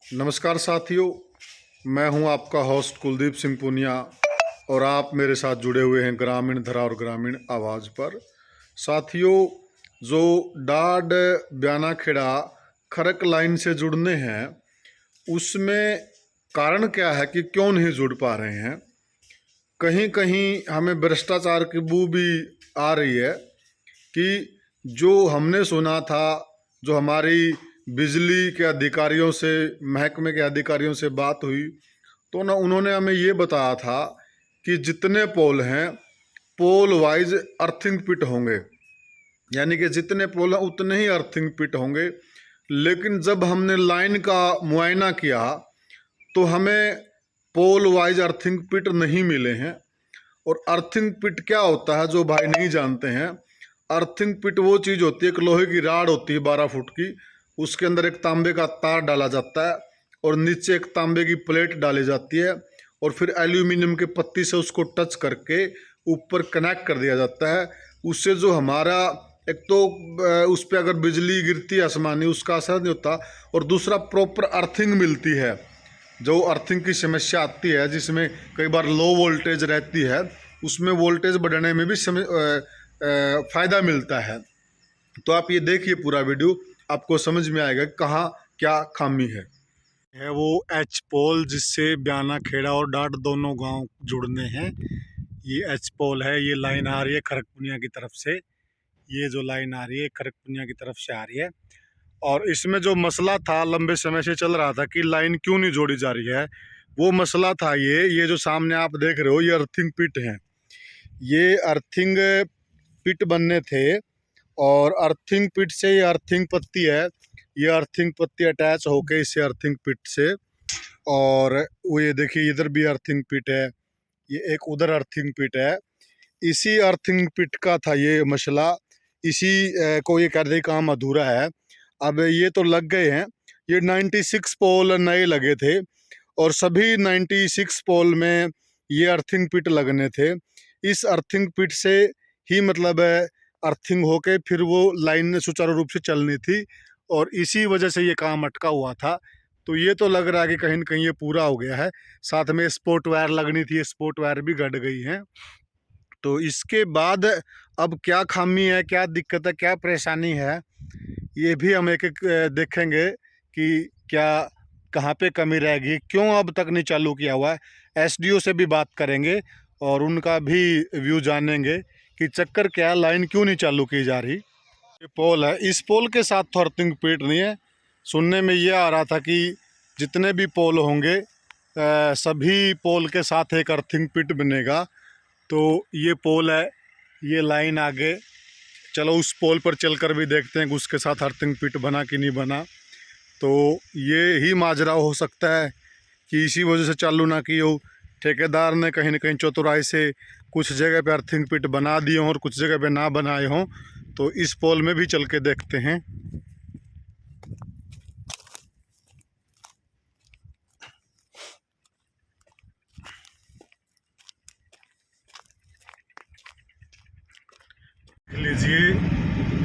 नमस्कार साथियों, मैं हूं आपका होस्ट कुलदीप सिंह पुनिया और आप मेरे साथ जुड़े हुए हैं ग्रामीण धरा और ग्रामीण आवाज़ पर। साथियों, जो डाड ब्याना खेड़ा खरक लाइन से जुड़ने हैं, उसमें कारण क्या है कि क्यों नहीं जुड़ पा रहे हैं। कहीं कहीं हमें भ्रष्टाचार की बू भी आ रही है कि जो हमने सुना था, जो हमारी बिजली के अधिकारियों से, महकमे के अधिकारियों से बात हुई तो ना उन्होंने हमें ये बताया था कि जितने पोल हैं पोल वाइज अर्थिंग पिट होंगे, यानी कि जितने पोल हैं उतने ही अर्थिंग पिट होंगे। लेकिन जब हमने लाइन का मुआयना किया तो हमें पोल वाइज अर्थिंग पिट नहीं मिले हैं। और अर्थिंग पिट क्या होता है, जो भाई नहीं जानते हैं, अर्थिंग पिट वो चीज़ होती है, एक लोहे की राड होती है 12 फुट की, उसके अंदर एक तांबे का तार डाला जाता है और नीचे एक तांबे की प्लेट डाली जाती है और फिर एल्यूमिनियम के पत्ती से उसको टच करके ऊपर कनेक्ट कर दिया जाता है। उससे जो हमारा एक तो उस पर अगर बिजली गिरती है आसमानी, उसका असर नहीं होता, और दूसरा प्रॉपर अर्थिंग मिलती है। जो अर्थिंग की समस्या आती है जिसमें कई बार लो वोल्टेज रहती है, उसमें वोल्टेज बढ़ाने में भी फ़ायदा मिलता है। तो आप ये देखिए पूरा वीडियो, आपको समझ में आएगा कहाँ क्या खामी है वो एच पोल जिससे ब्याना खेड़ा और डाड दोनों गांव जुड़ने हैं। ये एच पोल है, ये लाइन आ रही है खरकपुनिया की तरफ से, ये जो लाइन आ रही है खरकपुनिया की तरफ से आ रही है। और इसमें जो मसला था, लंबे समय से चल रहा था कि लाइन क्यों नहीं जोड़ी जा रही है, वो मसला था ये जो सामने आप देख रहे हो, ये अर्थिंग पिट है। ये अर्थिंग पिट बनने थे और अर्थिंग पिट से ये अर्थिंग पत्ती है, ये अर्थिंग पत्ती अटैच होके इससे अर्थिंग पिट से, और वो ये देखिए इधर भी अर्थिंग पिट है, ये एक उधर अर्थिंग पिट है। इसी अर्थिंग पिट का था ये मसला, इसी को ये कर दे काम अधूरा है। अब ये तो लग गए हैं, ये 96 पोल नए लगे थे और सभी 96 पोल में ये अर्थिंग पिट लगने थे। इस अर्थिंग पिट से ही मतलब अर्थिंग होके फिर वो लाइन सुचारू रूप से चलनी थी और इसी वजह से ये काम अटका हुआ था। तो ये तो लग रहा है कि कहीं न कहीं ये पूरा हो गया है। साथ में स्पोर्ट वायर लगनी थी, स्पोर्ट वायर भी गड़ गई हैं। तो इसके बाद अब क्या खामी है, क्या दिक्कत है, क्या परेशानी है, ये भी हम एक-एक देखेंगे कि क्या कहाँ पे कमी रहेगी, क्यों अब तक नहीं चालू किया हुआ है। एसडीओ से भी बात करेंगे और उनका भी व्यू जानेंगे कि चक्कर क्या है, लाइन क्यों नहीं चालू की जा रही। ये पोल है, इस पोल के साथ तो अर्थिंग पिट नहीं है। सुनने में ये आ रहा था कि जितने भी पोल होंगे सभी पोल के साथ एक अर्थिंग पिट बनेगा। तो ये पोल है, ये लाइन आगे, चलो उस पोल पर चलकर भी देखते हैं कि उसके साथ अर्थिंग पिट बना कि नहीं बना। तो ये ही माजरा हो सकता है कि इसी वजह से चालू ना की हो, ठेकेदार ने कहीं ना कहीं चतुराई से कुछ जगह पे अर्थिंग पिट बना दिए हों और कुछ जगह पे ना बनाए हों। तो इस पोल में भी चल के देखते हैं। लीजिए,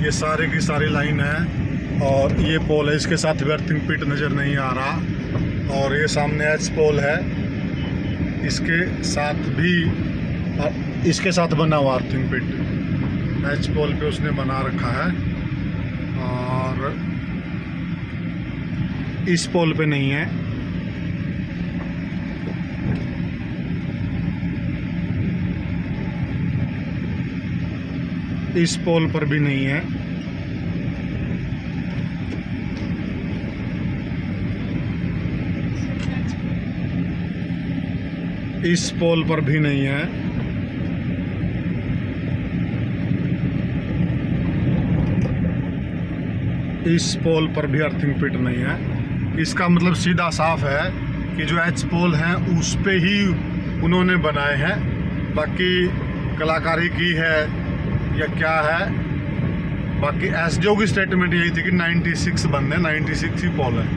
ये सारे की सारी लाइन है और ये पोल है, इसके साथ भी अर्थिंग पिट नज़र नहीं आ रहा। और ये सामने एच पोल है, इसके साथ भी, इसके साथ बना हुआ अर्थिंग पिट एच पोल पे उसने बना रखा है और इस पोल पे नहीं है। इस पोल पर भी नहीं है। इस पोल पर भी नहीं है। इस पोल पर भी अर्थिंग पिट नहीं है। इसका मतलब सीधा साफ है कि जो एच पोल हैं उस पे ही उन्होंने बनाए हैं, बाकी कलाकारी की है या क्या है। बाकी एसडीओ की स्टेटमेंट यही थी कि 96 बंदे, 96 ही पोल है।